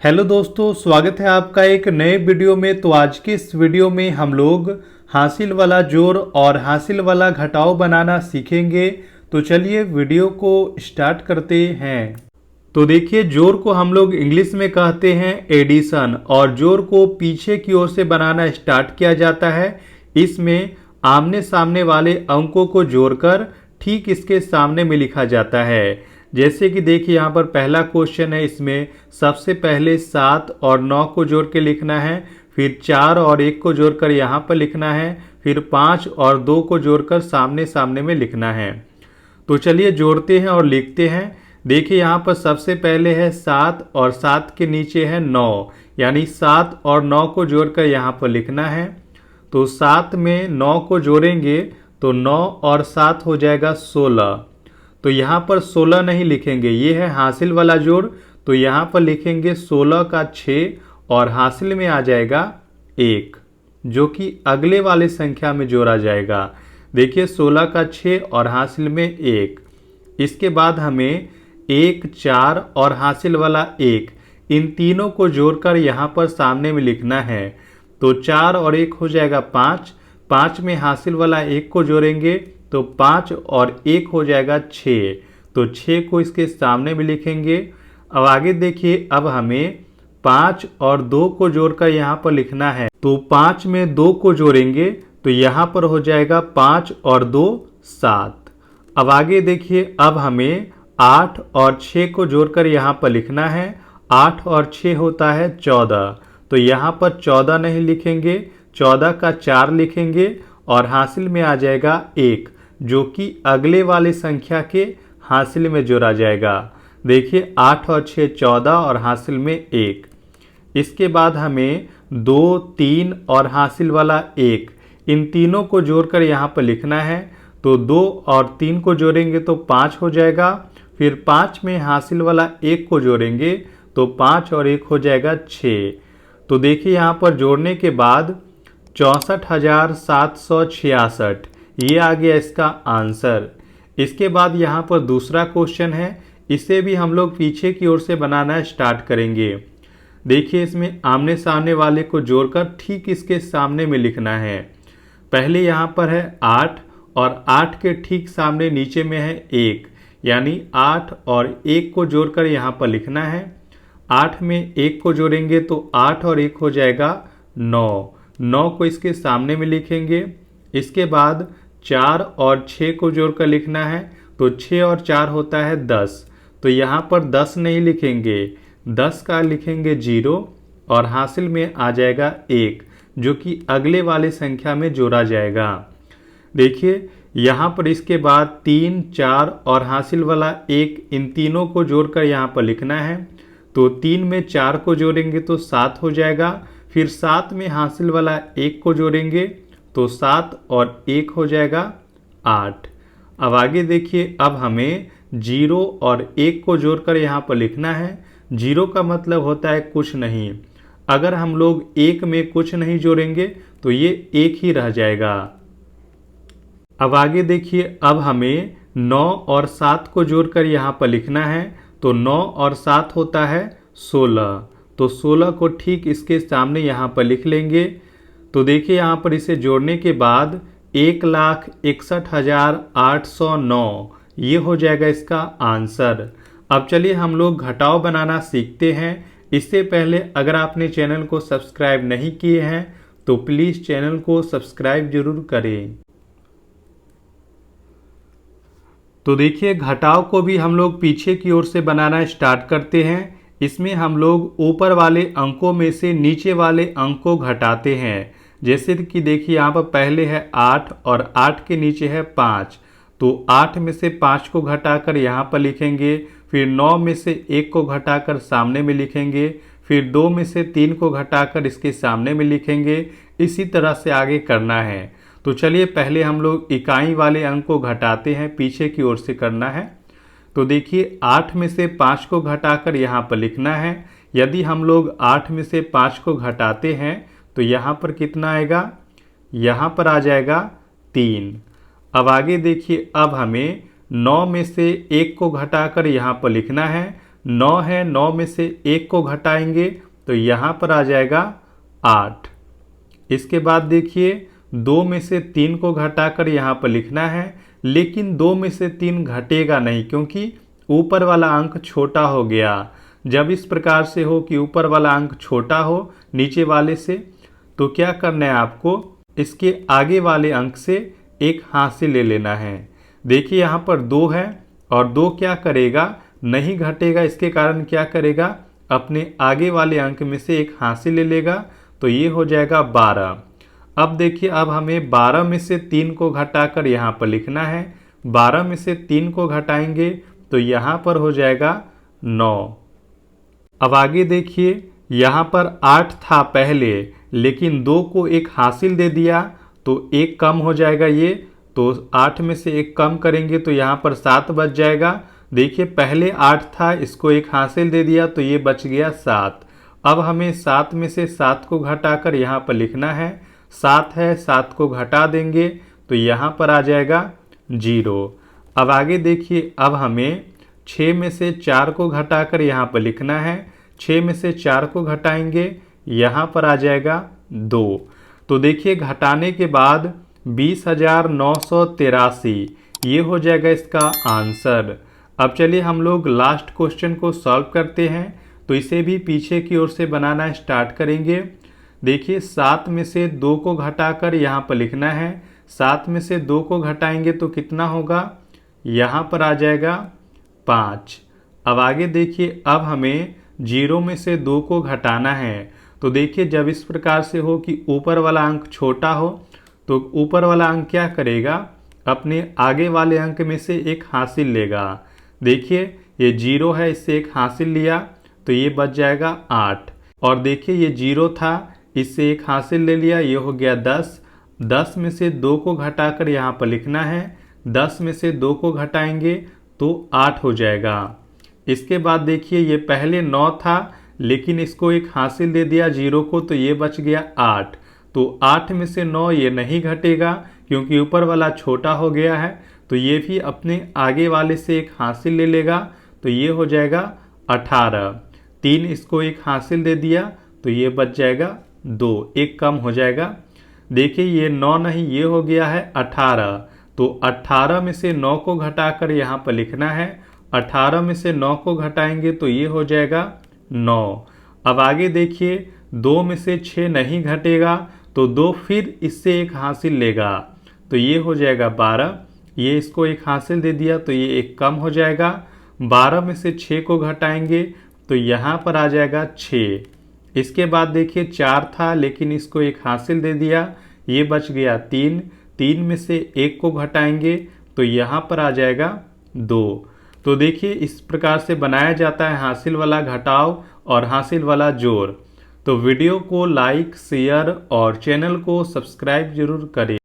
Hello दोस्तों, स्वागत है आपका एक नए वीडियो में। तो आज के इस वीडियो में हम लोग हासिल वाला जोड़ और हासिल वाला घटाव बनाना सीखेंगे। तो चलिए वीडियो को स्टार्ट करते हैं। तो देखिए, जोड़ को हम लोग इंग्लिश में कहते हैं एडिशन, और जोड़ को पीछे की ओर से बनाना स्टार्ट किया जाता है। इसमें आमने सामने वाले अंकों को जोड़कर ठीक इसके सामने में लिखा जाता है। जैसे कि देखिए, यहाँ पर पहला क्वेश्चन है। इसमें सबसे पहले 7 और 9 को जोड़ के लिखना है, फिर 4 और 1 को जोड़कर यहाँ पर लिखना है, फिर 5 और 2 को जोड़कर सामने सामने में लिखना है। तो चलिए जोड़ते हैं और लिखते हैं। देखिए, यहाँ पर सबसे पहले है 7 और 7 के नीचे है 9, यानी 7 और 9 को जोड़कर यहाँ पर लिखना है। तो 7 में 9 को जोड़ेंगे तो 9 और 7 हो जाएगा 16। तो यहाँ पर 16 नहीं लिखेंगे, ये है हासिल वाला जोड़। तो यहाँ पर लिखेंगे 16 का 6 और हासिल में आ जाएगा 1, जो कि अगले वाले संख्या में जोड़ा जाएगा। देखिए, 16 का 6 और हासिल में 1। इसके बाद हमें 1, 4 और हासिल वाला 1, इन तीनों को जोड़कर यहाँ पर सामने में लिखना है। तो 4 और 1 हो जाएगा 5। 5 में हासिल वाला 1 को जोड़ेंगे तो 5 और 1 हो जाएगा 6। तो 6 को इसके सामने में लिखेंगे। अब आगे देखिए, अब हमें 5 और 2 को जोड़कर यहाँ पर लिखना है। तो 5 में 2 को जोड़ेंगे तो यहाँ पर हो जाएगा 5 और 2 7। अब आगे देखिए, अब हमें 8 और 6 को जोड़कर यहाँ पर लिखना है। 8 और 6 होता है 14। तो यहाँ पर 14 नहीं लिखेंगे, 14 का 4 लिखेंगे और हासिल में आ जाएगा 1, जो कि अगले वाले संख्या के हासिल में जोड़ा जाएगा। देखिए, 8 और 6 14 और हासिल में 1। इसके बाद हमें 2, 3 और हासिल वाला 1, इन तीनों को जोड़कर यहाँ पर लिखना है। तो 2 और 3 को जोड़ेंगे तो 5 हो जाएगा। फिर 5 में हासिल वाला 1 को जोड़ेंगे तो 5 और 1 हो जाएगा 6। तो देखिए, यहाँ पर जोड़ने के बाद 64,766, ये आ गया इसका आंसर। इसके बाद यहाँ पर दूसरा क्वेश्चन है, इसे भी हम लोग पीछे की ओर से बनाना स्टार्ट करेंगे। देखिए, इसमें आमने सामने वाले को जोड़कर ठीक इसके सामने में लिखना है। पहले यहाँ पर है 8 और 8 के ठीक सामने नीचे में है 1, यानी 8 और 1 को जोड़कर यहाँ पर लिखना है। 8 में 1 को जोड़ेंगे तो 8 और 1 हो जाएगा 9। 9 को इसके सामने में लिखेंगे। इसके बाद 4 और 6 को जोड़कर लिखना है। तो 6 और 4 होता है 10। तो यहाँ पर 10 नहीं लिखेंगे, 10 का लिखेंगे 0 और हासिल में आ जाएगा 1, जो कि अगले वाले संख्या में जोड़ा जाएगा। देखिए, यहाँ पर इसके बाद 3, 4 और हासिल वाला 1, इन तीनों को जोड़कर यहाँ पर लिखना है। तो 3 में 4 को जोड़ेंगे तो 7 हो जाएगा। फिर 7 में हासिल वाला 1 को जोड़ेंगे तो 7 और 1 हो जाएगा 8। अब आगे देखिए, अब हमें 0 और 1 को जोड़कर यहाँ पर लिखना है। 0 का मतलब होता है कुछ नहीं। अगर हम लोग 1 में कुछ नहीं जोड़ेंगे तो ये 1 ही रह जाएगा। अब आगे देखिए, अब हमें 9 और 7 को जोड़कर यहाँ पर लिखना है। तो 9 और 7 होता है 16। तो 16 को ठीक इसके सामने यहाँ पर लिख लेंगे। तो देखिए, यहाँ पर इसे जोड़ने के बाद 1,61,809, ये हो जाएगा इसका आंसर। अब चलिए हम लोग घटाव बनाना सीखते हैं। इससे पहले अगर आपने चैनल को सब्सक्राइब नहीं किए हैं तो प्लीज़ चैनल को सब्सक्राइब जरूर करें। तो देखिए, घटाव को भी हम लोग पीछे की ओर से बनाना स्टार्ट करते हैं। इसमें हम लोग ऊपर वाले अंकों में से नीचे वाले अंक को घटाते हैं। जैसे कि देखिए, यहाँ पर पहले है 8 और 8 के नीचे है 5। तो 8 में से 5 को घटाकर यहाँ पर लिखेंगे। फिर 9 में से 1 को घटाकर सामने में लिखेंगे। फिर 2 में से 3 को घटाकर इसके सामने में लिखेंगे। इसी तरह से आगे करना है। तो चलिए पहले हम लोग इकाई वाले अंक को घटाते हैं, पीछे की ओर से करना है। तो देखिए, 8 में से 5 को घटाकर यहाँ पर लिखना है। यदि हम लोग 8 में से 5 को घटाते हैं तो यहाँ पर कितना आएगा? यहाँ पर आ जाएगा 3। अब आगे देखिए, अब हमें 9 में से 1 को घटाकर यहाँ पर लिखना है। 9 है, 9 में से 1 को घटाएंगे तो यहाँ पर आ जाएगा 8। इसके बाद देखिए 2 में से 3 को घटाकर यहाँ पर लिखना है, लेकिन 2 में से 3 घटेगा नहीं क्योंकि ऊपर वाला अंक छोटा हो गया। जब इस प्रकार से हो कि ऊपर वाला अंक छोटा हो नीचे वाले से, तो क्या करना है आपको, इसके आगे वाले अंक से एक हासिल ले लेना है। देखिए यहाँ पर 2 है और 2 क्या करेगा, नहीं घटेगा, इसके कारण क्या करेगा, अपने आगे वाले अंक में से एक हासिल ले लेगा, तो ये हो जाएगा 12। अब देखिए अब हमें 12 में से 3 को घटाकर यहाँ पर लिखना है। 12 में से 3 को घटाएंगे तो यहाँ पर हो जाएगा 9। अब आगे देखिए यहाँ पर 8 था पहले, लेकिन 2 को एक हासिल दे दिया तो 1 कम हो जाएगा ये, तो 8 में से 1 कम करेंगे तो यहाँ पर 7 बच जाएगा। देखिए पहले 8 था, इसको एक हासिल दे दिया तो ये बच गया 7। अब हमें 7 में से 7 को घटाकर यहाँ पर लिखना है। 7 है, 7 को घटा देंगे तो यहाँ पर आ जाएगा 0। अब आगे देखिए अब हमें 6 में से 4 को घटाकर यहाँ पर लिखना है। 6 में से 4 को घटाएंगे, यहाँ पर आ जाएगा 2। तो देखिए घटाने के बाद 20,983 ये हो जाएगा इसका आंसर। अब चलिए हम लोग लास्ट क्वेश्चन को सॉल्व करते हैं, तो इसे भी पीछे की ओर से बनाना स्टार्ट करेंगे। देखिए 7 में से 2 को घटाकर यहाँ पर लिखना है। 7 में से 2 को घटाएंगे तो कितना होगा, यहाँ पर आ जाएगा 5। अब आगे देखिए अब हमें 0 में से 2 को घटाना है। तो देखिए जब इस प्रकार से हो कि ऊपर वाला अंक छोटा हो तो ऊपर वाला अंक क्या करेगा, अपने आगे वाले अंक में से एक हासिल लेगा। देखिए ये 0 है, इससे एक हासिल लिया तो ये बच जाएगा 8। और देखिए ये 0 था, इससे एक हासिल ले लिया, ये हो गया 10। 10 में से 2 को घटाकर यहाँ पर लिखना है। 10 में से 2 को घटाएंगे तो 8 हो जाएगा। इसके बाद देखिए ये पहले 9 था, लेकिन इसको एक हासिल दे दिया 0 को तो ये बच गया 8। तो 8 में से 9 ये नहीं घटेगा क्योंकि ऊपर वाला छोटा हो गया है, तो ये भी अपने आगे वाले से एक हासिल ले लेगा तो ये हो जाएगा 18। 3 इसको एक हासिल दे दिया तो ये बच जाएगा 2, एक कम हो जाएगा। देखिए ये 9 नहीं, ये हो गया है 18। तो 18 में से 9 को घटाकर यहाँ पर लिखना है। 18 में से 9 को घटाएंगे तो ये हो जाएगा 9। अब आगे देखिए 2 में से 6 नहीं घटेगा तो 2 फिर इससे एक हासिल लेगा तो ये हो जाएगा 12। ये इसको एक हासिल दे दिया तो ये एक कम हो जाएगा। 12 में से 6 को घटाएंगे तो यहाँ पर आ जाएगा 6। इसके बाद देखिए 4 था, लेकिन इसको एक हासिल दे दिया, ये बच गया 3। 3 में से 1 को घटाएंगे तो यहाँ पर आ जाएगा 2। तो देखिए इस प्रकार से बनाया जाता है हासिल वाला घटाव और हासिल वाला जोड़। तो वीडियो को लाइक, शेयर और चैनल को सब्सक्राइब जरूर करें।